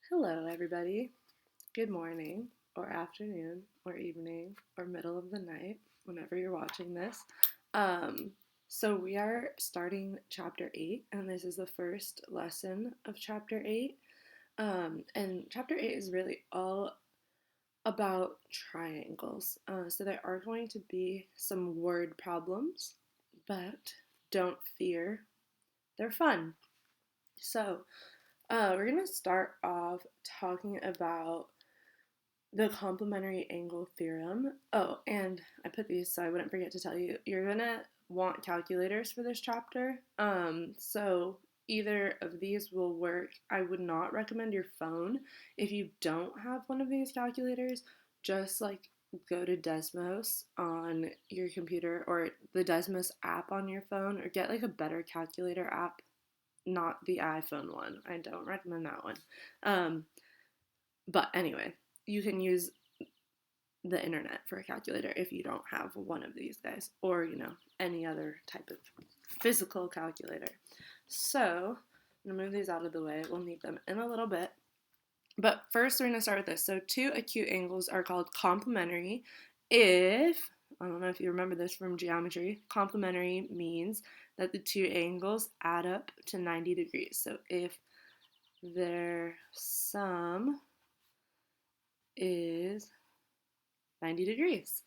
Hello, everybody. Good morning, or afternoon, or evening, or middle of the night, whenever you're watching this. Um, so, we are starting chapter 8, and this is the first lesson of chapter 8. And chapter 8 is really all about triangles. So, there are going to be some word problems, but don't fear, they're fun. So, we're going to start off talking about the complementary angle theorem. Oh, and I put these so I wouldn't forget to tell you, you're going to want calculators for this chapter. So either of these will work. I would not recommend your phone. If you don't have one of these calculators, just like go to Desmos on your computer or the Desmos app on your phone, or get like a better calculator app, not the iPhone one. I don't recommend that one. But anyway, you can use the internet for a calculator if you don't have one of these guys, or any other type of physical calculator. So I'm gonna move these out of the way. We'll need them in a little bit. But first, we're going to start with this. So, two acute angles are called complementary if, I don't know if you remember this from geometry, complementary means that the two angles add up to 90 degrees. So, if their sum is 90 degrees.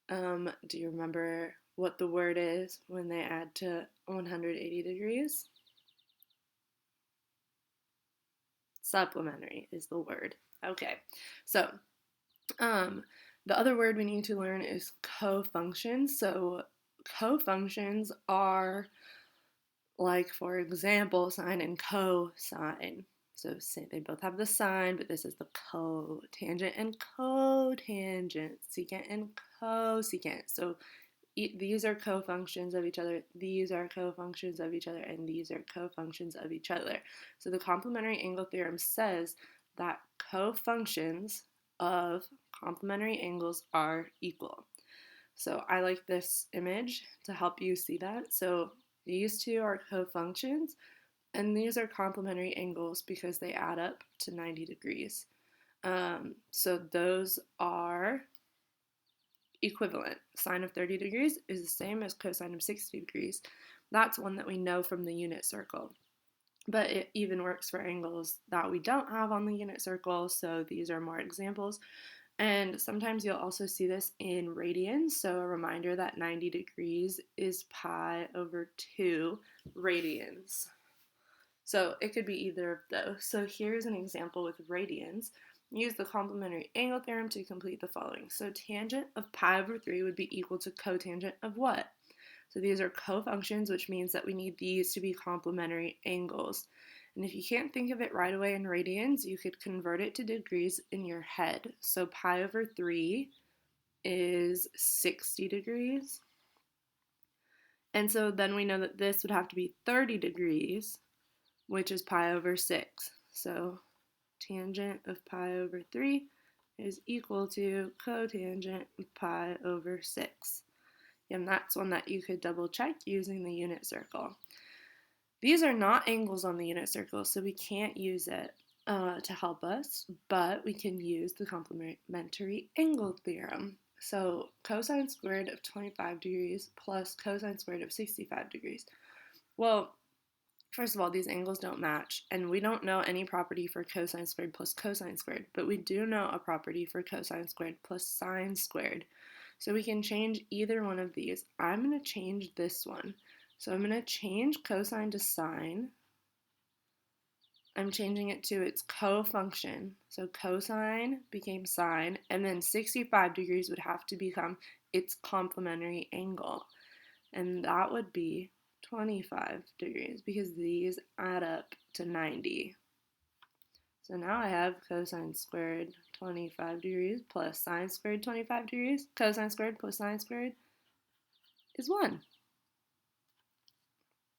Do you remember what the word is when they add to 180 degrees? Supplementary is the word. Okay, so the other word we need to learn is cofunctions. So cofunctions are like, for example, sine and cosine. So say they both have the sine, but this is the cotangent and cotangent, secant and cosecant. So these are cofunctions of each other, these are cofunctions of each other, and these are cofunctions of each other. So the complementary angle theorem says that cofunctions of complementary angles are equal. So I like this image to help you see that. So these two are cofunctions, and these are complementary angles because they add up to 90 degrees. So those are equivalent. Sine of 30 degrees is the same as cosine of 60 degrees. That's one that we know from the unit circle. But it even works for angles that we don't have on the unit circle, so these are more examples. And sometimes you'll also see this in radians, so a reminder that 90 degrees is pi over 2 radians. So it could be either of those. So here's an example with radians. Use the complementary angle theorem to complete the following. So tangent of pi over 3 would be equal to cotangent of what? So these are cofunctions, which means that we need these to be complementary angles. And if you can't think of it right away in radians, you could convert it to degrees in your head. So pi over 3 is 60 degrees. And so then we know that this would have to be 30 degrees, which is pi over 6. So tangent of pi over 3 is equal to cotangent of pi over 6. And that's one that you could double check using the unit circle. These are not angles on the unit circle, so we can't use it to help us, but we can use the complementary angle theorem. So cosine squared of 25 degrees plus cosine squared of 65 degrees. Well, first of all, these angles don't match, and we don't know any property for cosine squared plus cosine squared, but we do know a property for cosine squared plus sine squared. So we can change either one of these. I'm going to change this one. So I'm going to change cosine to sine. I'm changing it to its cofunction. So cosine became sine, and then 65 degrees would have to become its complementary angle. And that would be 25 degrees because these add up to 90. So now I have cosine squared 25 degrees plus sine squared 25 degrees. Cosine squared plus sine squared is 1.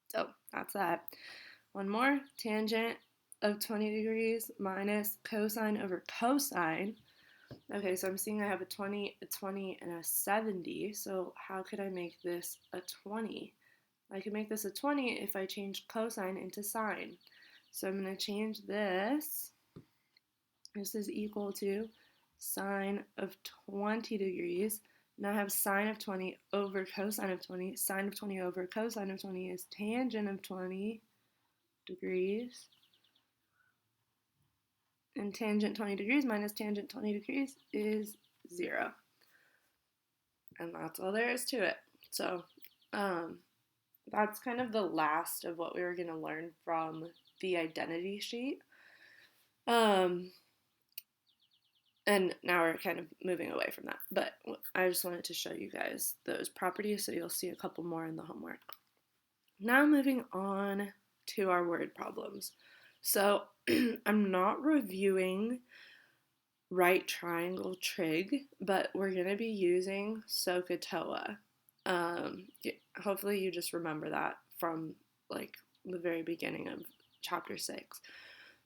So that's that. One more, tangent of 20 degrees minus cosine over cosine. Okay, so I'm seeing I have a 20, and a 70. So how could I make this a 20? I could make this a 20 if I change cosine into sine. So I'm going to change this. This is equal to sine of 20 degrees. Now I have sine of 20 over cosine of 20. Sine of 20 over cosine of 20 is tangent of 20 degrees. And tangent 20 degrees minus tangent 20 degrees is 0. And that's all there is to it. So that's kind of the last of what we were going to learn from the identity sheet. And now we're kind of moving away from that. But I just wanted to show you guys those properties so you'll see a couple more in the homework. Now moving on to our word problems. So I'm not reviewing right triangle trig, but we're going to be using SOHCAHTOA. Hopefully you just remember that from like the very beginning of chapter 6.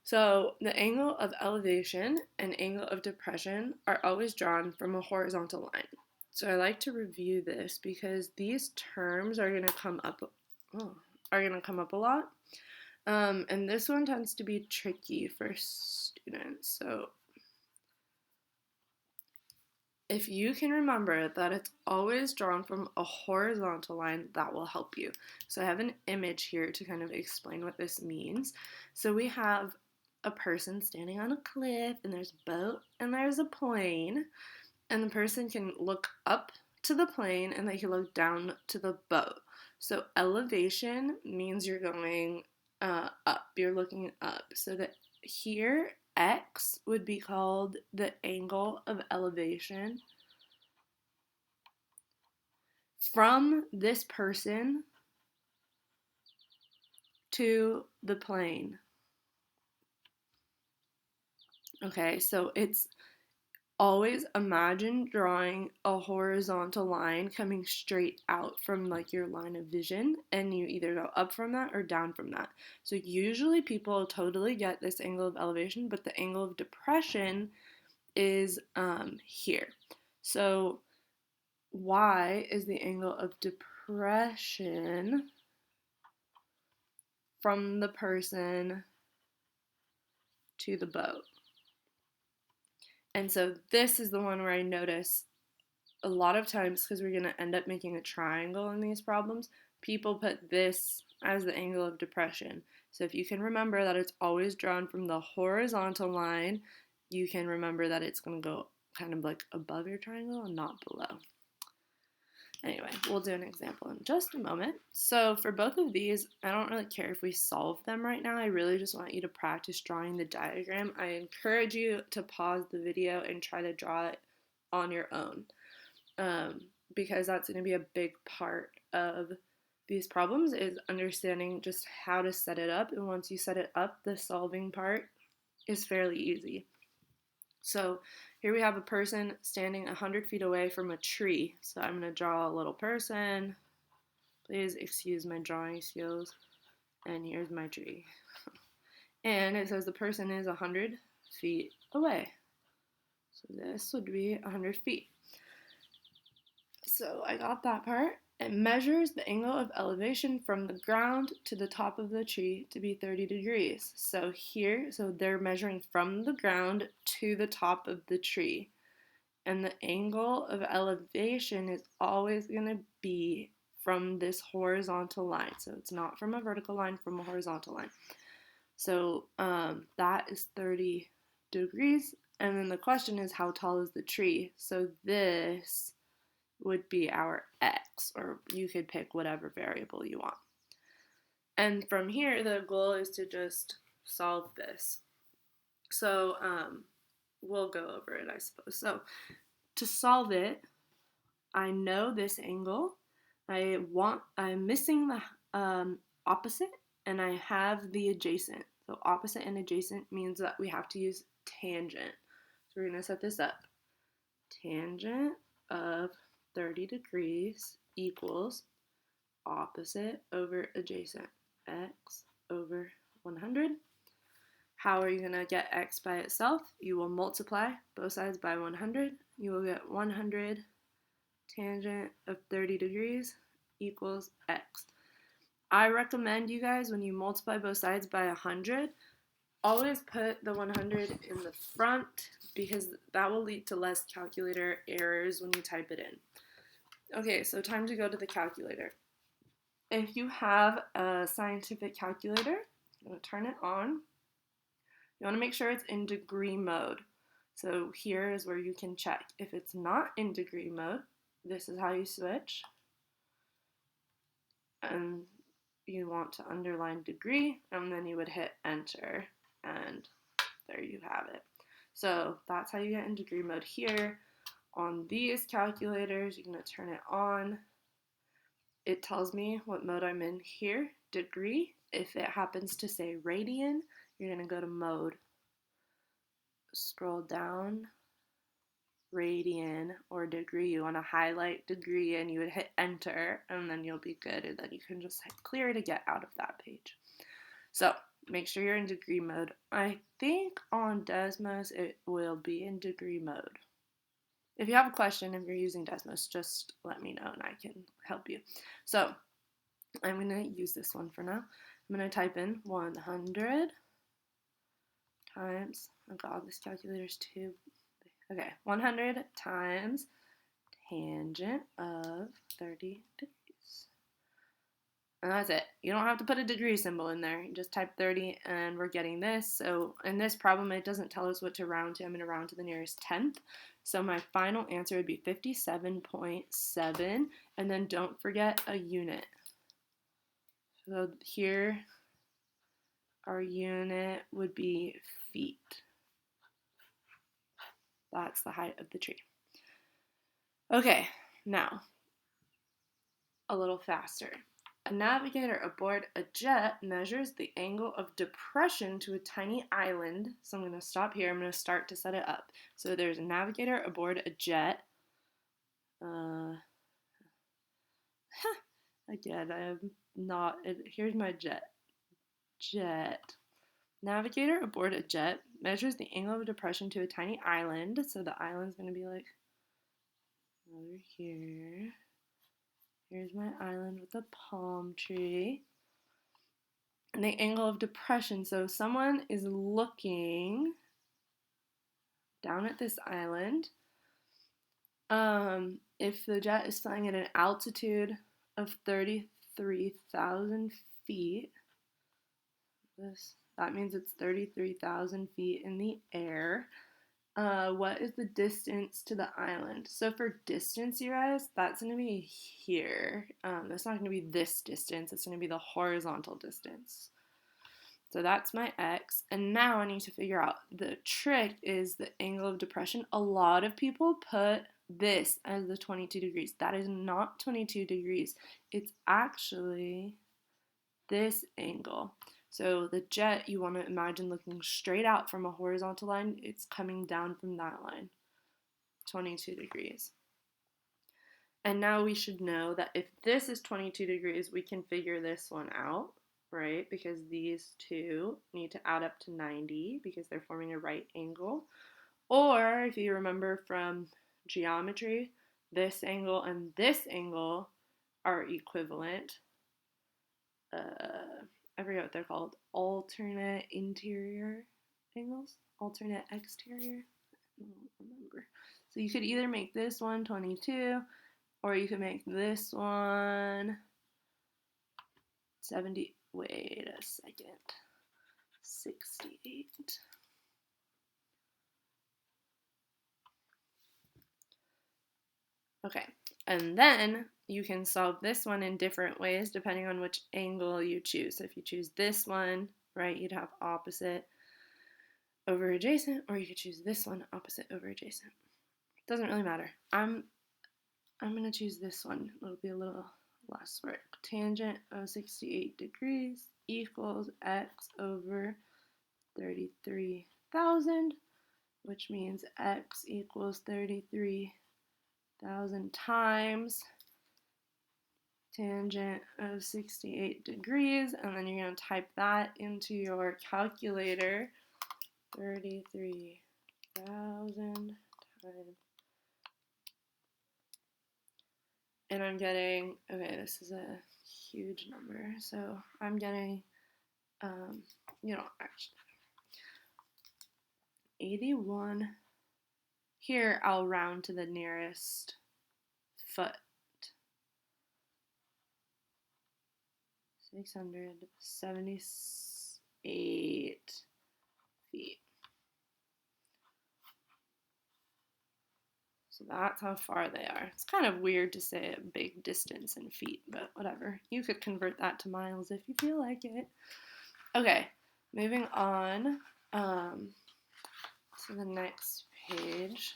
So the angle of elevation and angle of depression are always drawn from a horizontal line. So I like to review this because these terms are going to come up a lot. And this one tends to be tricky for students. So if you can remember that it's always drawn from a horizontal line, that will help you. So I have an image here to kind of explain what this means. So we have a person standing on a cliff, and there's a boat, and there's a plane, and the person can look up to the plane, and they can look down to the boat. So elevation means you're going up, you're looking up. So that here, X would be called the angle of elevation from this person to the plane. Okay, so it's always imagine drawing a horizontal line coming straight out from like your line of vision, and you either go up from that or down from that. So usually people totally get this angle of elevation, but the angle of depression is here. So Y is the angle of depression from the person to the boat. And so this is the one where I notice a lot of times, because we're going to end up making a triangle in these problems, people put this as the angle of depression. So if you can remember that it's always drawn from the horizontal line, you can remember that it's going to go kind of like above your triangle and not below. Anyway, we'll do an example in just a moment. So for both of these, I don't really care if we solve them right now. I really just want you to practice drawing the diagram. I encourage you to pause the video and try to draw it on your own, because that's going to be a big part of these problems, is understanding just how to set it up. And once you set it up, the solving part is fairly easy. So here we have a person standing 100 feet away from a tree. So I'm going to draw a little person. Please excuse my drawing skills. And here's my tree. And it says the person is 100 feet away. So this would be 100 feet. So I got that part. It measures the angle of elevation from the ground to the top of the tree to be 30 degrees. So they're measuring from the ground to the top of the tree. And the angle of elevation is always going to be from this horizontal line. So it's not from a vertical line, from a horizontal line. So that is 30 degrees. And then the question is, how tall is the tree? So this would be our x, or you could pick whatever variable you want. And from here, the goal is to just solve this. So we'll go over it, I suppose. So to solve it, I know this angle. I'm missing the opposite, and I have the adjacent. So opposite and adjacent means that we have to use tangent. So we're going to set this up. Tangent of 30 degrees equals opposite over adjacent, x over 100. How are you going to get x by itself? You will multiply both sides by 100. You will get 100 tangent of 30 degrees equals x. I recommend you guys, when you multiply both sides by 100, always put the 100 in the front because that will lead to less calculator errors when you type it in. Okay, so time to go to the calculator. If you have a scientific calculator, I'm going to turn it on. You want to make sure it's in degree mode. So here is where you can check. If it's not in degree mode, this is how you switch. And you want to underline degree, and then you would hit enter, and there you have it. So that's how you get in degree mode here. On these calculators, you're going to turn it on. It tells me what mode I'm in here, degree. If it happens to say radian, you're going to go to mode. Scroll down, radian or degree. You want to highlight degree and you would hit enter, and then you'll be good, and then you can just hit clear to get out of that page. So make sure you're in degree mode. I think on Desmos it will be in degree mode. If you have a question, if you're using Desmos, just let me know and I can help you. So I'm going to use this one for now. I'm going to type in 100 times, oh god, this calculator's too, okay, 100 times tangent of 30 degrees. And that's it. You don't have to put a degree symbol in there. You just type 30 and we're getting this. So in this problem, it doesn't tell us what to round to. I'm going to round to the nearest tenth. So my final answer would be 57.7. And then don't forget a unit. So here, our unit would be feet. That's the height of the tree. Okay, now, a little faster. A navigator aboard a jet measures the angle of depression to a tiny island. So I'm going to stop here. I'm going to start to set it up. So there's a navigator aboard a jet. Again, I am not. Here's my jet. Navigator aboard a jet measures the angle of depression to a tiny island. So the island's going to be like over here. Here's my island with a palm tree. And the angle of depression. So someone is looking down at this island. If the jet is flying at an altitude of 33,000 feet, that means it's 33,000 feet in the air. What is the distance to the island? So for distance, you guys, that's going to be here. That's not going to be this distance. It's going to be the horizontal distance. So that's my x. And now I need to figure out, the trick is the angle of depression. A lot of people put this as the 22 degrees. That is not 22 degrees. It's actually this angle. So the jet, you want to imagine looking straight out from a horizontal line. It's coming down from that line, 22 degrees. And now we should know that if this is 22 degrees, we can figure this one out, right? Because these two need to add up to 90 because they're forming a right angle. Or if you remember from geometry, this angle and this angle are equivalent. I forget what they're called. Alternate interior angles? Alternate exterior? I don't remember. So you could either make this one 22, or you could make this one 70. Wait a second. 68. Okay, and then you can solve this one in different ways depending on which angle you choose. So if you choose this one, right, you'd have opposite over adjacent, or you could choose this one, opposite over adjacent. Doesn't really matter. I'm going to choose this one. It'll be a little less work. Tangent of 68 degrees equals x over 33,000, which means x equals 33,000 times tangent of 68 degrees, and then you're going to type that into your calculator. 33,000 times, and I'm getting, okay, this is a huge number, so I'm getting, actually, 81. Here, I'll round to the nearest foot. 678 feet. So that's how far they are. It's kind of weird to say a big distance in feet, but whatever. You could convert that to miles if you feel like it. Okay, moving on to the next page.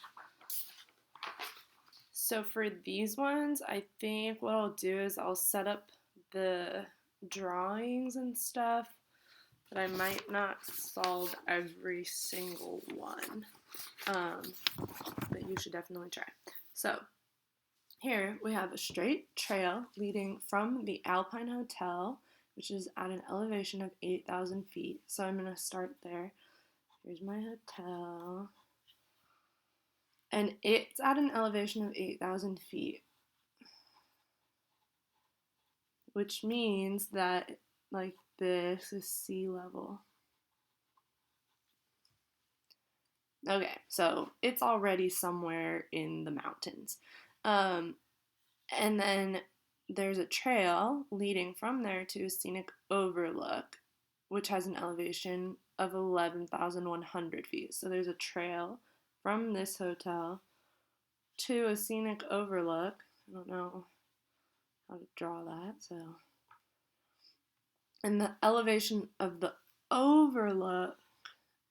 So for these ones, I think what I'll do is I'll set up the drawings and stuff, but I might not solve every single one. But you should definitely try. So here we have a straight trail leading from the Alpine Hotel, which is at an elevation of 8,000 feet. So I'm going to start there. Here's my hotel. And it's at an elevation of 8,000 feet, which means that, like, this is sea level. Okay, so it's already somewhere in the mountains. And then there's a trail leading from there to a scenic overlook, which has an elevation of 11,100 feet. So there's a trail from this hotel to a scenic overlook. I don't know how to draw that, so. And the elevation of the overlook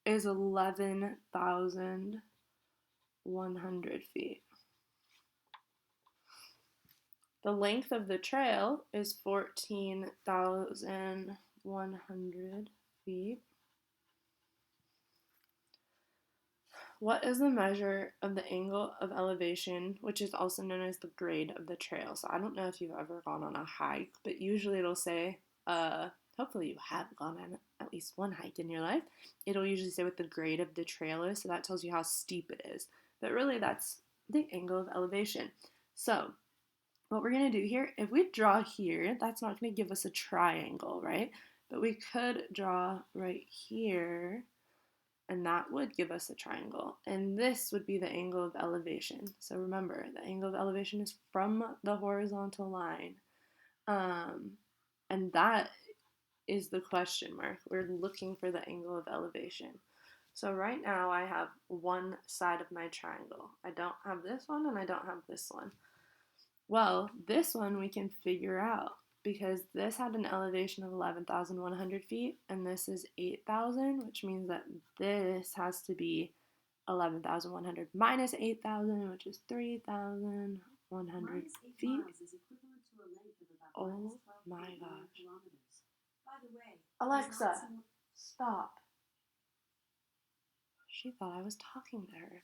is 11,100 feet. The length of the trail is 14,100 feet. What is the measure of the angle of elevation, which is also known as the grade of the trail? So I don't know if you've ever gone on a hike, but usually it'll say, hopefully you have gone on at least one hike in your life. It'll usually say what the grade of the trail is, so that tells you how steep it is. But really that's the angle of elevation. So what we're going to do here, if we draw here, that's not going to give us a triangle, right? But we could draw right here, and that would give us a triangle. And this would be the angle of elevation. So remember, the angle of elevation is from the horizontal line. And that is the question mark. We're looking for the angle of elevation. So right now I have one side of my triangle. I don't have this one and I don't have this one. Well, this one we can figure out because this had an elevation of 11,100 feet and this is 8,000, which means that this has to be 11,100 minus 8,000, which is 3,100 feet. Oh my gosh. Alexa, stop. She thought I was talking to her.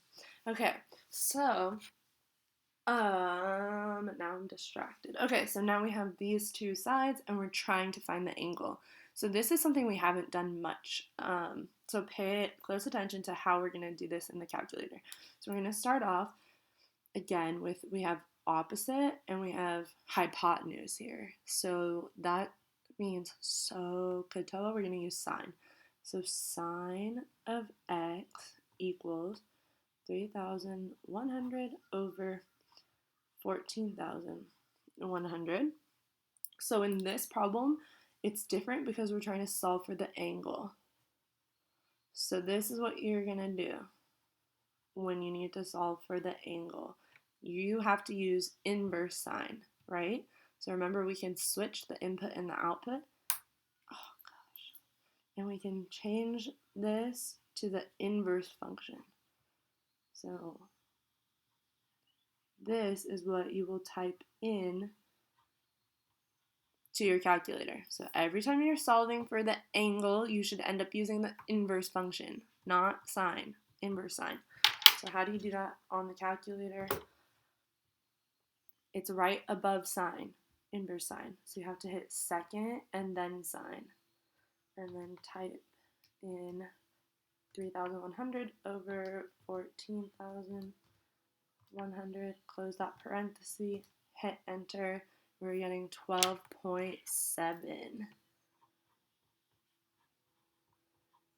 Okay, so now I'm distracted. Okay, so now we have these two sides and we're trying to find the angle. So this is something we haven't done much. So pay close attention to how we're going to do this in the calculator. So we're going to start off again with, we have opposite and we have hypotenuse here. So that means SOHCAHTOA, we're going to use sine. So sine of x equals 3,100 over 14,100. So in this problem, it's different because we're trying to solve for the angle. So this is what you're going to do when you need to solve for the angle. You have to use inverse sine, right? So remember, we can switch the input and the output. Oh gosh. And we can change this to the inverse function. So this is what you will type in to your calculator. So every time you're solving for the angle, you should end up using the inverse function, not sine, inverse sine. So how do you do that on the calculator? It's right above sine, inverse sine. So you have to hit second and then sine. And then type in 3,100 over 14,100, close that parenthesis, hit enter. we're getting 12.7.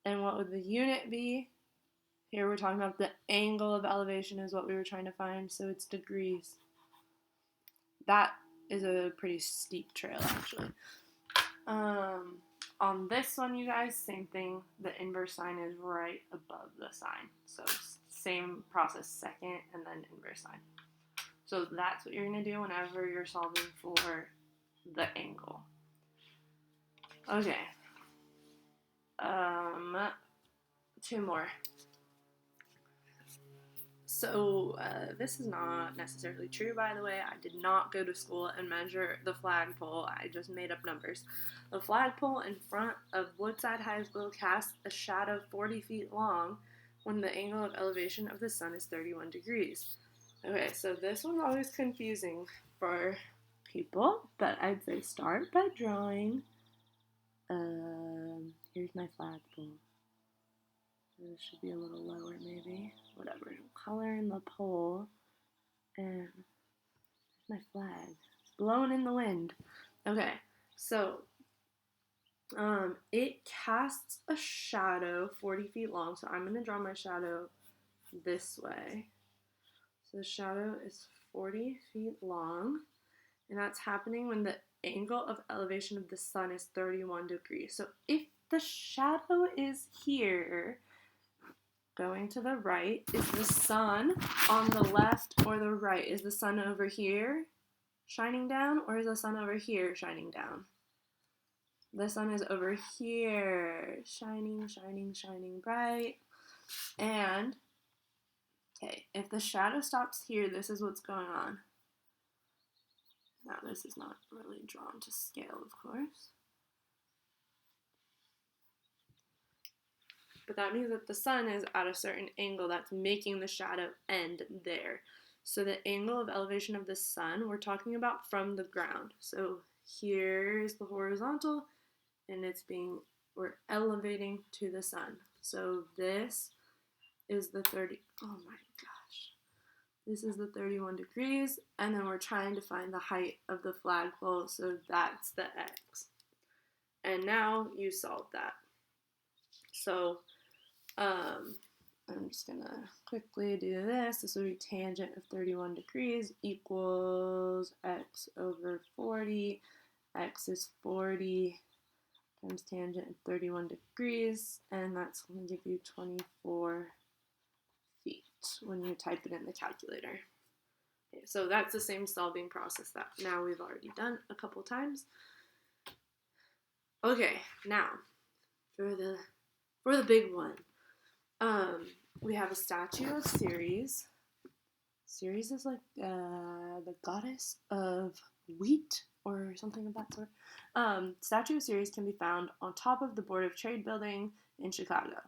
And what would the unit be? Here we're talking about the angle of elevation is what we were trying to find, so it's degrees. That is a pretty steep trail, actually. On this one, you guys, same thing. The inverse sign is right above the sign. So same process, second and then inverse sign. So that's what you're going to do whenever you're solving for the angle. Okay. Two more. So this is not necessarily true, by the way. I did not go to school and measure the flagpole. I just made up numbers. The flagpole in front of Woodside High School casts a shadow 40 feet long when the angle of elevation of the sun is 31 degrees. Okay, so this one's always confusing for people, but I'd say start by drawing. Here's my flagpole. This should be a little lower, maybe. Whatever. Color in the pole. And there's my flag. It's blowing in the wind. Okay, so it casts a shadow 40 feet long. So I'm going to draw my shadow this way. So the shadow is 40 feet long. And that's happening when the angle of elevation of the sun is 31 degrees. So if the shadow is here, going to the right, is the sun on the left or the right? Is the sun over here shining down, or is the sun over here shining down? The sun is over here, shining, shining, shining bright. And, okay, if the shadow stops here, this is what's going on. Now, this is not really drawn to scale, of course. But that means that the sun is at a certain angle that's making the shadow end there. So the angle of elevation of the sun, we're talking about from the ground. So here's the horizontal, and we're elevating to the sun. So this is the 30, oh my gosh. This is the 31 degrees, and then we're trying to find the height of the flagpole, so that's the x. And now you solve that. So I'm just gonna quickly do this. This will be tangent of 31 degrees equals x over 40. X is 40 times tangent of 31 degrees, and that's going to give you 24 feet when you type it in the calculator. Okay, so that's the same solving process that now we've already done a couple times. Okay, now for the big one. We have a statue of Ceres. Ceres is like the goddess of wheat or something of that sort. Statue of Ceres can be found on top of the Board of Trade building in Chicago.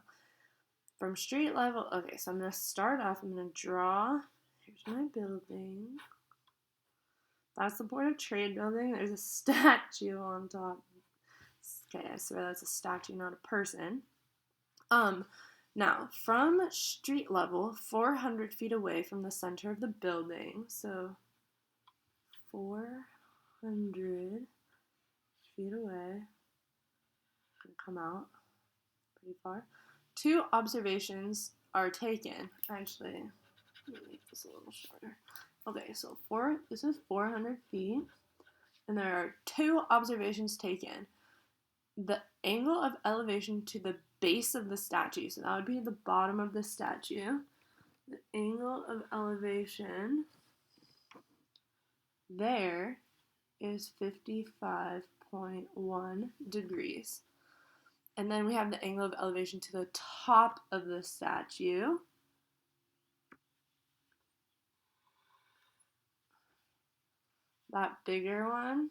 From street level, okay, so I'm going to start off, I'm going to draw, here's my building. That's the Board of Trade building. There's a statue on top. Okay, I swear that's a statue, not a person. Now, from street level, 400 feet away from the center of the building, so 400 feet away, can come out pretty far, 2 observations are taken. Actually, let me make this a little shorter. Okay, so this is 400 feet, and there are 2 observations taken. The angle of elevation to the base of the statue, so that would be the bottom of the statue. The angle of elevation there is 55.1 degrees. And then we have the angle of elevation to the top of the statue. That bigger one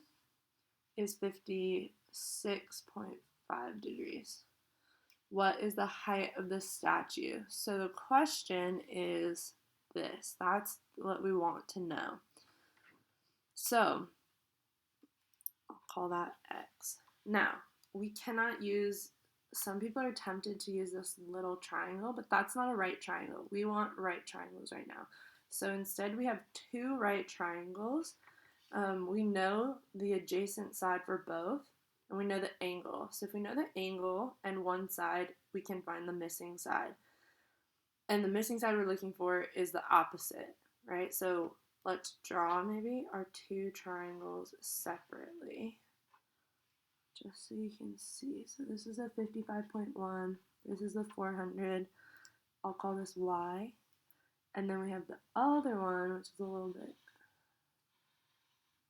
is 56.5 degrees. What is the height of the statue? So the question is this. That's what we want to know. So I'll call that x. Now, we cannot use, some people are tempted to use this little triangle, but that's not a right triangle. We want right triangles right now. So instead we have 2 right triangles, We know the adjacent side for both, and we know the angle. So if we know the angle and one side, we can find the missing side. And the missing side we're looking for is the opposite, right? So let's draw maybe our two triangles separately, just so you can see. So this is a 55.1, this is a 400. I'll call this Y. And then we have the other one, which is a little bit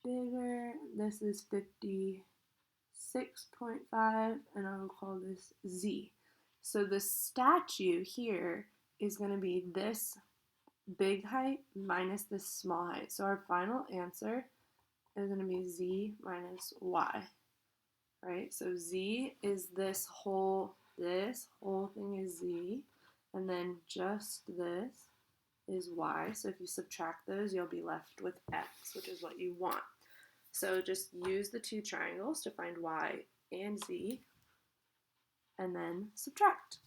bigger. This is 56.5, and I will call this Z. So the statue here is going to be this big height minus this small height. So our final answer is going to be Z minus Y, right? So Z is this whole thing is Z, and then just this is Y. So if you subtract those, you'll be left with X, which is what you want. So just use the two triangles to find Y and Z, and then subtract.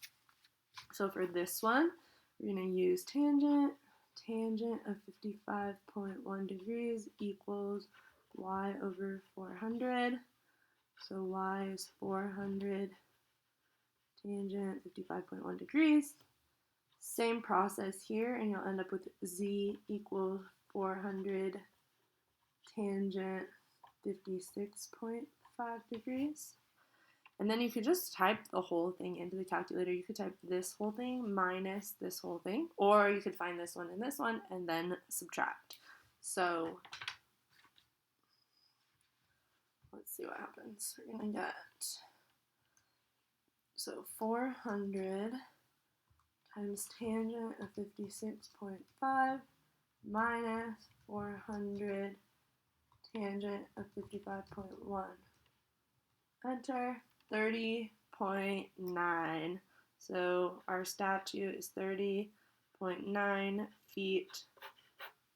So for this one, we're going to use tangent. Tangent of 55.1 degrees equals Y over 400. So Y is 400 tangent 55.1 degrees. Same process here, and you'll end up with Z equals 400 tangent 56.5 degrees. And then you could just type the whole thing into the calculator. You could type this whole thing minus this whole thing, or you could find this one and this one and then subtract. So let's see what happens. We're going to get, so 400 times tangent of 56.5 minus 400 tangent of 55.1. Enter. 30.9. So our statue is 30.9 feet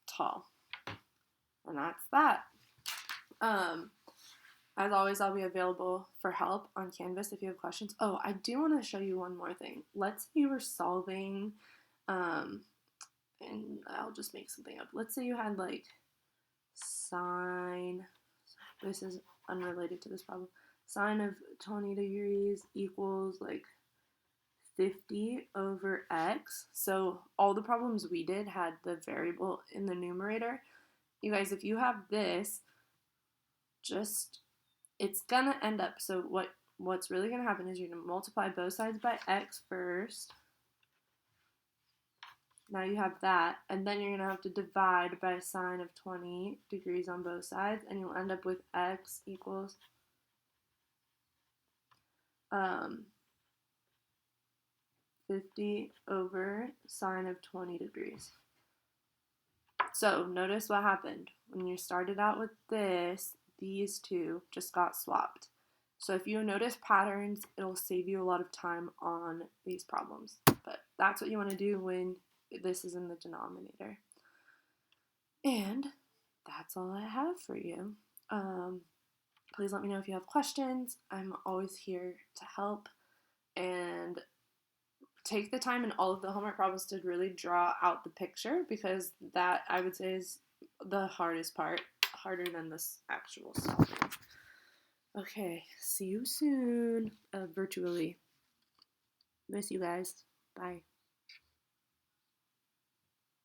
tall. And that's that. As always, I'll be available for help on Canvas if you have questions. Oh, I do want to show you one more thing. Let's say you were solving, and I'll just make something up. Let's say you had like sine, this is unrelated to this problem, sine of 20 degrees equals like 50 over x. So all the problems we did had the variable in the numerator. You guys, if you have this, just, it's gonna end up, so what's really gonna happen is you're gonna multiply both sides by x first. Now you have that, and then you're gonna have to divide by sine of 20 degrees on both sides, and you'll end up with x equals 50 over sine of 20 degrees. So notice what happened. When you started out with this, these two just got swapped. So if you notice patterns, it'll save you a lot of time on these problems. But that's what you want to do when this is in the denominator. And that's all I have for you. Please let me know if you have questions. I'm always here to help. And take the time in all of the homework problems to really draw out the picture, because that, I would say, is the hardest part, harder than this actual solving. Okay, see you soon, virtually. Miss you guys. Bye.